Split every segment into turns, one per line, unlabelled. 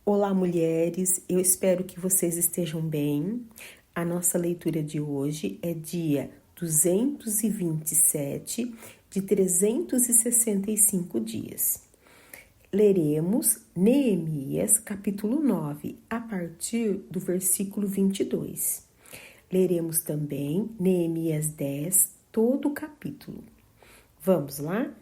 Olá, mulheres, eu espero que vocês estejam bem. A nossa leitura de hoje é dia 227 de 365 dias. Leremos Neemias, capítulo 9, a partir do versículo 22. Leremos também Neemias 10, todo o capítulo. Vamos lá?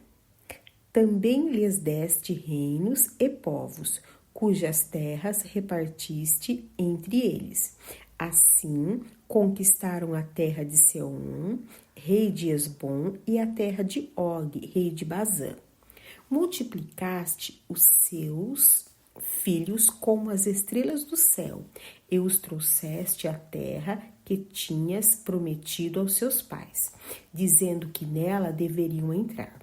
Também lhes deste reinos e povos, cujas terras repartiste entre eles. Assim, conquistaram a terra de Seom, rei de Esbom, e a terra de Og, rei de Bazã. Multiplicaste os seus filhos como as estrelas do céu, e os trouxeste à terra que tinhas prometido aos seus pais, dizendo que nela deveriam entrar.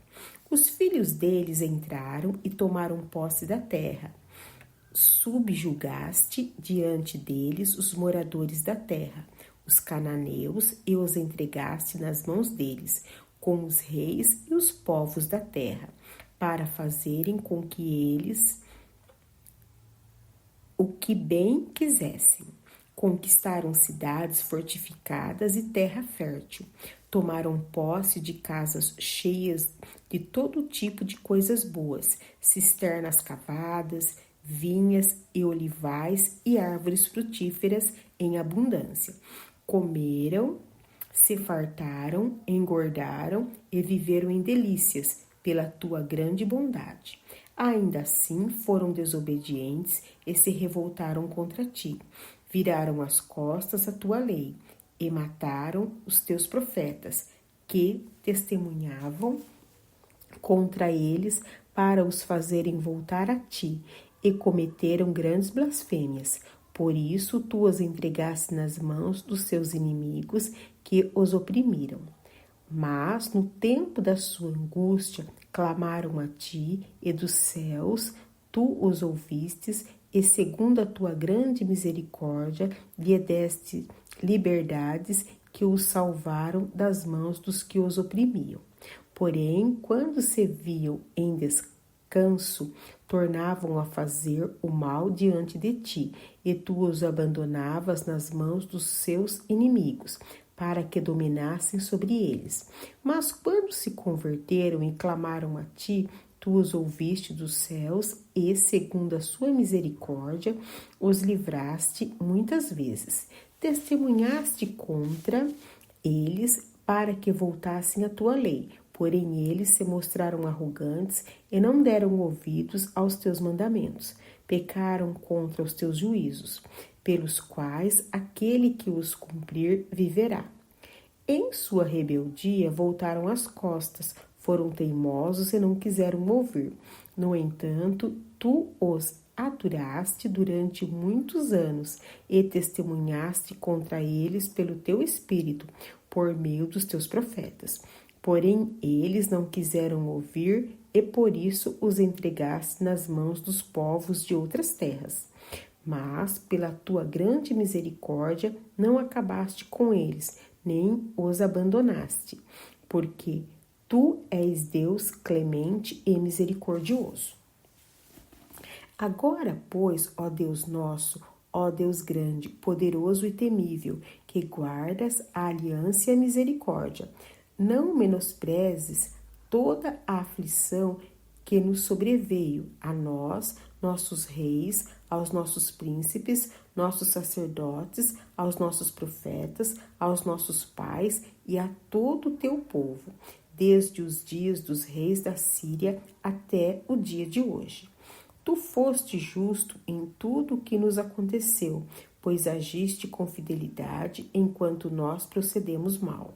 Os filhos deles entraram e tomaram posse da terra. Subjugaste diante deles os moradores da terra, os cananeus, e os entregaste nas mãos deles, com os reis e os povos da terra, para fazerem com que eles o que bem quisessem. Conquistaram cidades fortificadas e terra fértil. Tomaram posse de casas cheias de todo tipo de coisas boas, cisternas cavadas, vinhas e olivais e árvores frutíferas em abundância. Comeram, se fartaram, engordaram e viveram em delícias pela tua grande bondade. Ainda assim foram desobedientes e se revoltaram contra ti. Viraram as costas à tua lei e mataram os teus profetas, que testemunhavam contra eles para os fazerem voltar a ti, e cometeram grandes blasfêmias. Por isso tu os entregaste nas mãos dos seus inimigos, que os oprimiram. Mas no tempo da sua angústia clamaram a ti, e dos céus tu os ouvistes, e segundo a tua grande misericórdia lhe deste liberdades, que os salvaram das mãos dos que os oprimiam. Porém, quando se viam em descanso, tornavam a fazer o mal diante de ti, e tu os abandonavas nas mãos dos seus inimigos, para que dominassem sobre eles. Mas quando se converteram e clamaram a ti, tu os ouviste dos céus e, segundo a sua misericórdia, os livraste muitas vezes. Testemunhaste contra eles para que voltassem à tua lei. Porém, eles se mostraram arrogantes e não deram ouvidos aos teus mandamentos. Pecaram contra os teus juízos, pelos quais aquele que os cumprir viverá. Em sua rebeldia, voltaram as costas, foram teimosos e não quiseram ouvir. No entanto, tu os aturaste durante muitos anos e testemunhaste contra eles pelo teu espírito, por meio dos teus profetas. Porém, eles não quiseram ouvir e por isso os entregaste nas mãos dos povos de outras terras. Mas, pela tua grande misericórdia, não acabaste com eles, nem os abandonaste, porque tu és Deus clemente e misericordioso. Agora, pois, ó Deus nosso, ó Deus grande, poderoso e temível, que guardas a aliança e a misericórdia, não menosprezes toda a aflição que nos sobreveio, a nós, nossos reis, aos nossos príncipes, nossos sacerdotes, aos nossos profetas, aos nossos pais e a todo o teu povo, desde os dias dos reis da Síria até o dia de hoje. Tu foste justo em tudo o que nos aconteceu, pois agiste com fidelidade enquanto nós procedemos mal.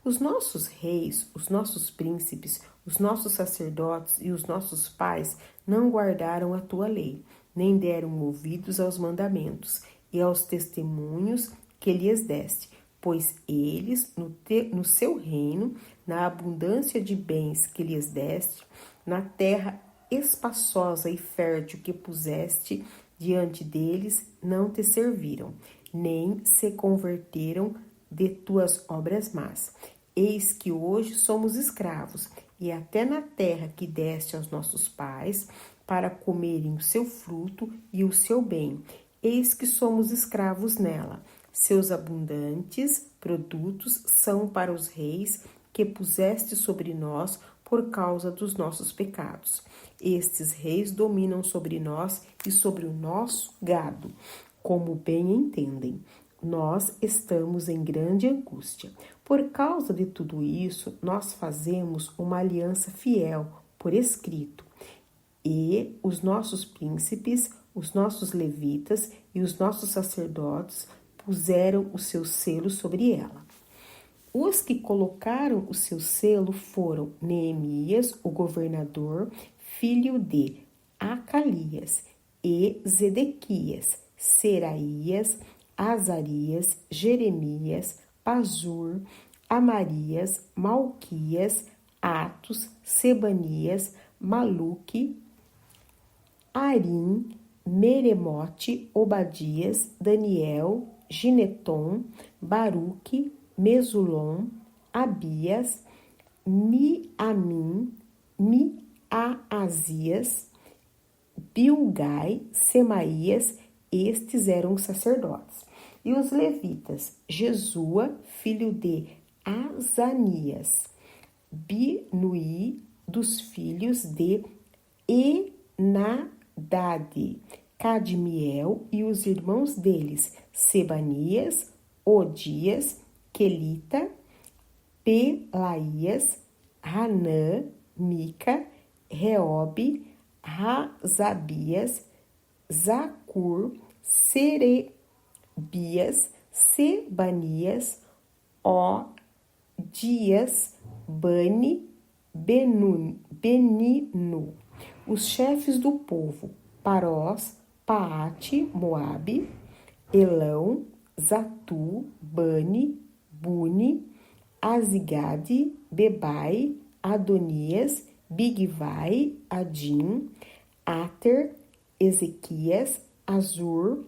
Os nossos reis, os nossos príncipes, os nossos sacerdotes e os nossos pais não guardaram a tua lei, nem deram ouvidos aos mandamentos e aos testemunhos que lhes deste, pois eles, no seu reino, na abundância de bens que lhes deste, na terra espaçosa e fértil que puseste diante deles, não te serviram, nem se converteram de tuas obras más. Eis que hoje somos escravos, e até na terra que deste aos nossos pais, para comerem o seu fruto e o seu bem. Eis que somos escravos nela. Seus abundantes produtos são para os reis que puseste sobre nós por causa dos nossos pecados. Estes reis dominam sobre nós e sobre o nosso gado, como bem entendem. Nós estamos em grande angústia. Por causa de tudo isso, nós fazemos uma aliança fiel, por escrito. E os nossos príncipes, os nossos levitas e os nossos sacerdotes puseram o seu selo sobre ela. Os que colocaram o seu selo foram Neemias, o governador, filho de Acalias, e Zedequias, Seraías, Azarias, Jeremias, Pazur, Amarias, Malquias, Atos, Sebanias, Maluque, Arim, Meremote, Obadias, Daniel, Gineton, Baruque, Mesulom, Abias, Miamim, Miaazias, Bilgai, Semaías, estes eram os sacerdotes. E os levitas, Jesua, filho de Azanias, Binui, dos filhos de Enadade, Cadmiel e os irmãos deles, Sebanias, Odias, Quelita, Pelaías, Hanã, Mica, Reobe, Razabias, Zacur, Serebias, Sebanias, Odias, Bani, Beninu. Os chefes do povo, Parós, Paate, Moabe, Elão, Zatu, Bani, Buni, Azigade, Bebai, Adonias, Bigvai, Adim, Ater, Ezequias, Azur,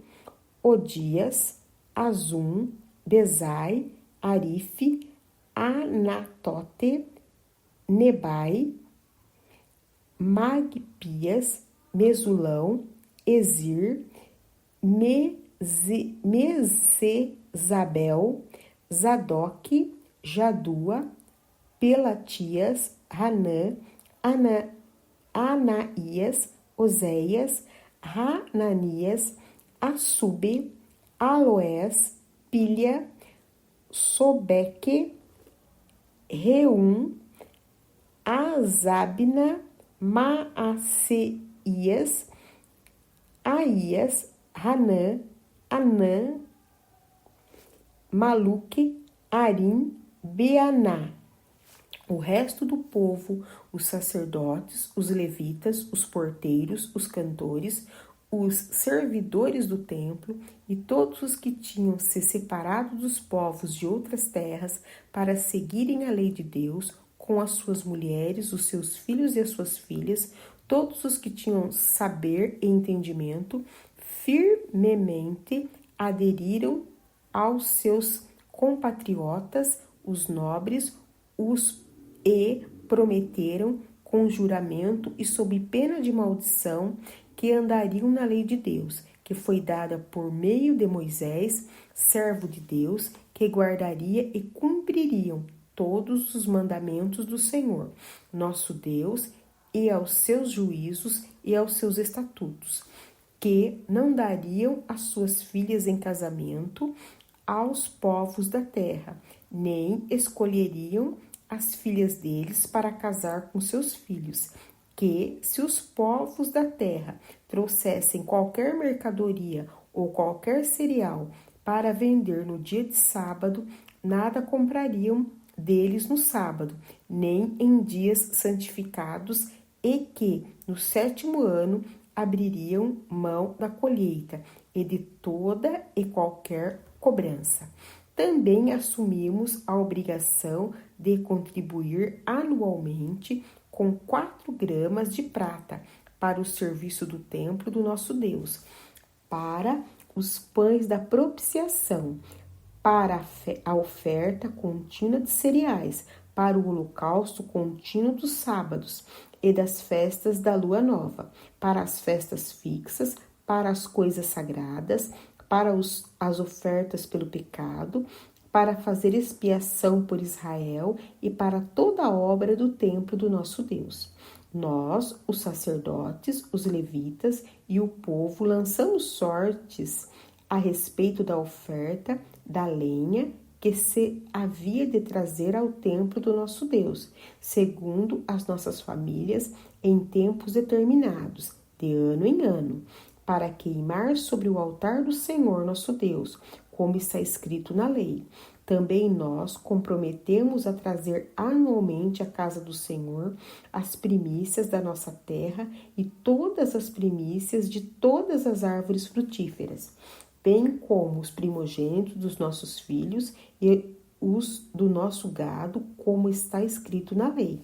Odias, Azum, Bezai, Arife, Anatote, Nebai, Magpias, Mesulão, Ezir, Mesezabel, Zadok, Jadua, Pelatias, Hanã, Anaías, Oséias, Hananias, Assube, Aloés, Pilha, Sobeque, Reum, Azabna, Maaceias, Aías, Hanã, Anã, Maluque, Arim, Beaná. O resto do povo, os sacerdotes, os levitas, os porteiros, os cantores, os servidores do templo e todos os que tinham se separado dos povos de outras terras para seguirem a lei de Deus, com as suas mulheres, os seus filhos e as suas filhas, todos os que tinham saber e entendimento, firmemente aderiram aos seus compatriotas, os nobres, e prometeram com juramento e sob pena de maldição que andariam na lei de Deus, que foi dada por meio de Moisés, servo de Deus, que guardaria e cumpririam todos os mandamentos do Senhor, nosso Deus, e aos seus juízos e aos seus estatutos, que não dariam as suas filhas em casamento aos povos da terra, nem escolheriam as filhas deles para casar com seus filhos, que, se os povos da terra trouxessem qualquer mercadoria ou qualquer cereal para vender no dia de sábado, nada comprariam deles no sábado, nem em dias santificados, e que, no 7º ano, abririam mão da colheita e de toda e qualquer cobrança. Também assumimos a obrigação de contribuir anualmente com 4 gramas de prata para o serviço do templo do nosso Deus, para os pães da propiciação, para a oferta contínua de cereais, para o holocausto contínuo dos sábados e das festas da lua nova, para as festas fixas, para as coisas sagradas, para as ofertas pelo pecado, para fazer expiação por Israel e para toda a obra do templo do nosso Deus. Nós, os sacerdotes, os levitas e o povo lançamos sortes a respeito da oferta, da lenha que se havia de trazer ao templo do nosso Deus, segundo as nossas famílias, em tempos determinados, de ano em ano, para queimar sobre o altar do Senhor nosso Deus, como está escrito na lei. Também nós comprometemos a trazer anualmente à casa do Senhor as primícias da nossa terra e todas as primícias de todas as árvores frutíferas, bem como os primogênitos dos nossos filhos e os do nosso gado, como está escrito na lei.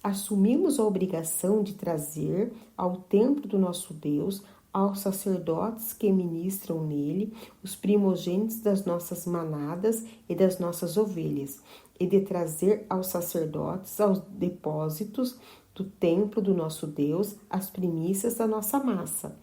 Assumimos a obrigação de trazer ao templo do nosso Deus, aos sacerdotes que ministram nele, os primogênitos das nossas manadas e das nossas ovelhas, e de trazer aos sacerdotes, aos depósitos do templo do nosso Deus, as primícias da nossa massa,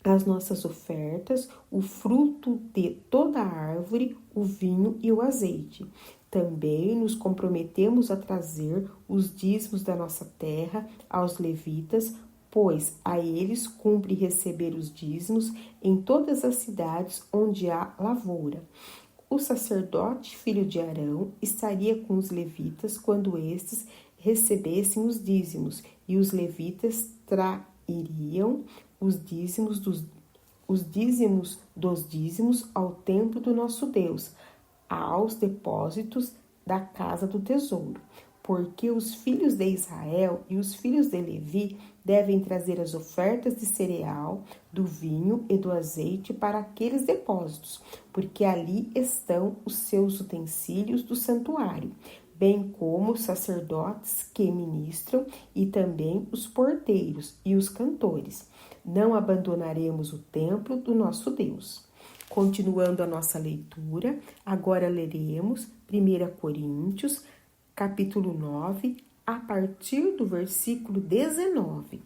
as nossas ofertas, o fruto de toda a árvore, o vinho e o azeite. Também nos comprometemos a trazer os dízimos da nossa terra aos levitas, pois a eles cumpre receber os dízimos em todas as cidades onde há lavoura. O sacerdote, filho de Arão, estaria com os levitas quando estes recebessem os dízimos, e os levitas trairiam os dízimos dos dízimos ao templo do nosso Deus, aos depósitos da casa do tesouro. Porque os filhos de Israel e os filhos de Levi devem trazer as ofertas de cereal, do vinho e do azeite para aqueles depósitos, porque ali estão os seus utensílios do santuário, bem como os sacerdotes que ministram e também os porteiros e os cantores. Não abandonaremos o templo do nosso Deus. Continuando a nossa leitura, agora leremos 1 Coríntios, capítulo 9, a partir do versículo 19,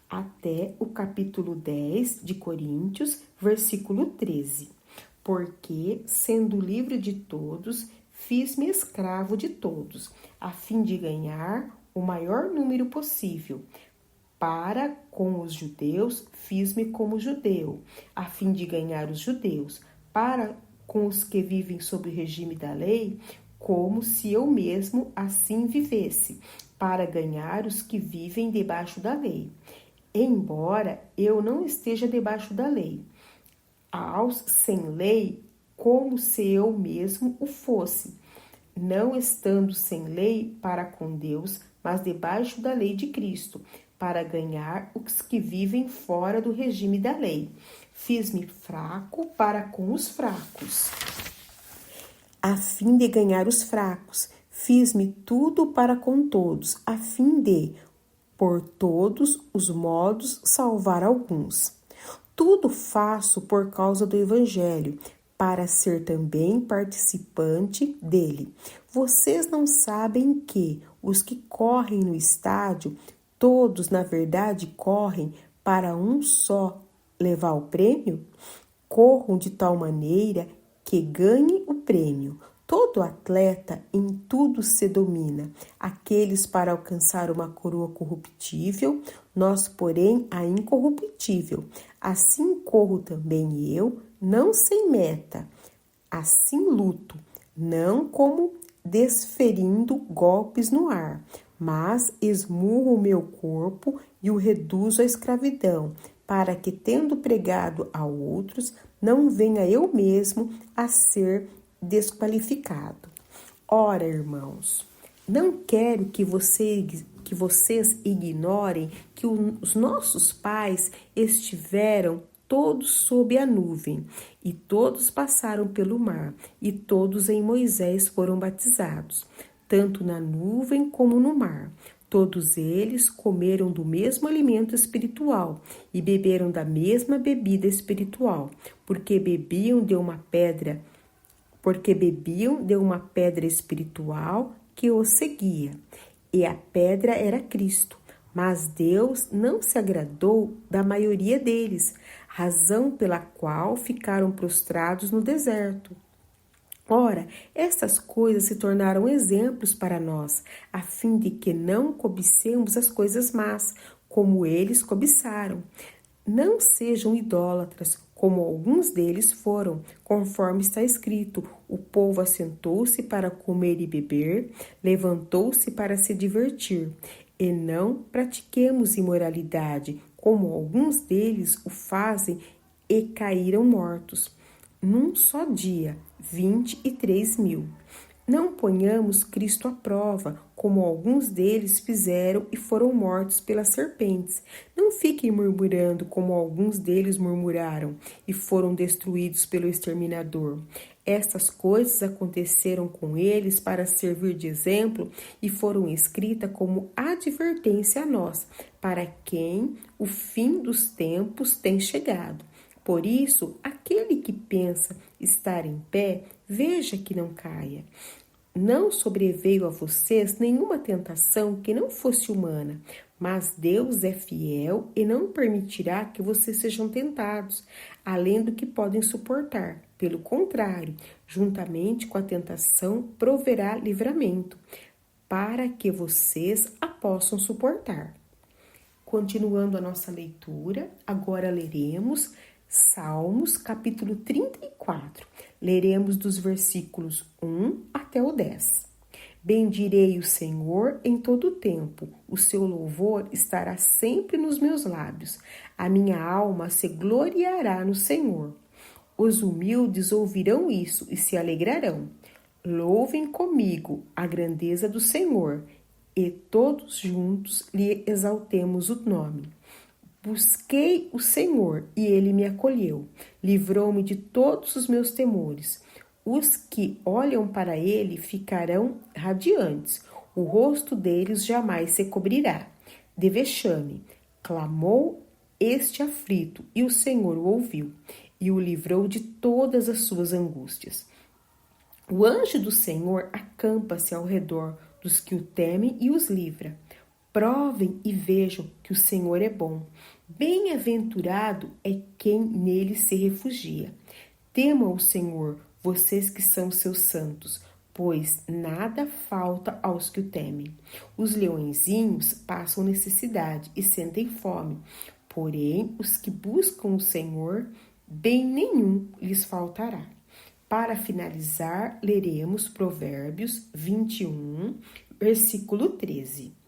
até o capítulo 10 de Coríntios, versículo 13. Porque, sendo livre de todos, fiz-me escravo de todos, a fim de ganhar o maior número possível. Para com os judeus, fiz-me como judeu, a fim de ganhar os judeus. Para com os que vivem sob o regime da lei, como se eu mesmo assim vivesse, para ganhar os que vivem debaixo da lei. Embora eu não esteja debaixo da lei, aos sem lei, como se eu mesmo o fosse, não estando sem lei para com Deus, mas debaixo da lei de Cristo, para ganhar os que vivem fora do regime da lei. Fiz-me fraco para com os fracos, a fim de ganhar os fracos. Fiz-me tudo para com todos, a fim de, por todos os modos, salvar alguns. Tudo faço por causa do Evangelho, para ser também participante dele. Vocês não sabem que os que correm no estádio, todos na verdade correm para um só levar o prêmio? Corram de tal maneira que ganhe o prêmio. Todo atleta em tudo se domina, aqueles para alcançar uma coroa corruptível, nós, porém, a incorruptível. Assim corro também eu, não sem meta, assim luto, não como desferindo golpes no ar, mas esmurro o meu corpo e o reduzo à escravidão, para que, tendo pregado a outros, não venha eu mesmo a ser desqualificado. Ora, irmãos, não quero que vocês ignorem que os nossos pais estiveram todos sob a nuvem, e todos passaram pelo mar, e todos em Moisés foram batizados, tanto na nuvem como no mar. Todos eles comeram do mesmo alimento espiritual e beberam da mesma bebida espiritual, porque bebiam de uma pedra espiritual que os seguia, e a pedra era Cristo. Mas Deus não se agradou da maioria deles, razão pela qual ficaram prostrados no deserto. Ora, estas coisas se tornaram exemplos para nós, a fim de que não cobicemos as coisas más, como eles cobiçaram. Não sejam idólatras, como alguns deles foram, conforme está escrito: o povo assentou-se para comer e beber, levantou-se para se divertir. E não pratiquemos imoralidade, como alguns deles o fazem e caíram mortos. Num só dia, 23.000. Não ponhamos Cristo à prova, como alguns deles fizeram e foram mortos pelas serpentes. Não fiquem murmurando, como alguns deles murmuraram e foram destruídos pelo exterminador. Estas coisas aconteceram com eles para servir de exemplo e foram escritas como advertência a nós, para quem o fim dos tempos tem chegado. Por isso, aquele que pensa estar em pé, veja que não caia. Não sobreveio a vocês nenhuma tentação que não fosse humana, mas Deus é fiel e não permitirá que vocês sejam tentados, além do que podem suportar. Pelo contrário, juntamente com a tentação, proverá livramento, para que vocês a possam suportar. Continuando a nossa leitura, agora leremos Salmos, capítulo 34. Leremos dos versículos 1 até o 10. Bendirei o Senhor em todo o tempo, o seu louvor estará sempre nos meus lábios. A minha alma se gloriará no Senhor. Os humildes ouvirão isso e se alegrarão. Louvem comigo a grandeza do Senhor, e todos juntos lhe exaltemos o nome. Busquei o Senhor e ele me acolheu, livrou-me de todos os meus temores. Os que olham para ele ficarão radiantes, o rosto deles jamais se cobrirá de vexame. Clamou este aflito e o Senhor o ouviu e o livrou de todas as suas angústias. O anjo do Senhor acampa-se ao redor dos que o temem e os livra. Provem e vejam que o Senhor é bom. Bem-aventurado é quem nele se refugia. Temam o Senhor, vocês que são seus santos, pois nada falta aos que o temem. Os leõezinhos passam necessidade e sentem fome, porém os que buscam o Senhor, bem nenhum lhes faltará. Para finalizar, leremos Provérbios 21, versículo 13.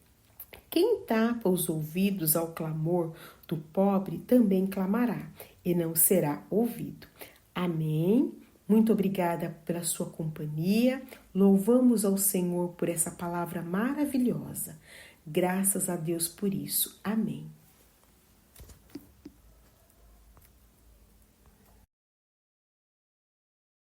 Quem tapa os ouvidos ao clamor do pobre também clamará e não será ouvido. Amém. Muito obrigada pela sua companhia. Louvamos ao Senhor por essa palavra maravilhosa. Graças a Deus por isso. Amém.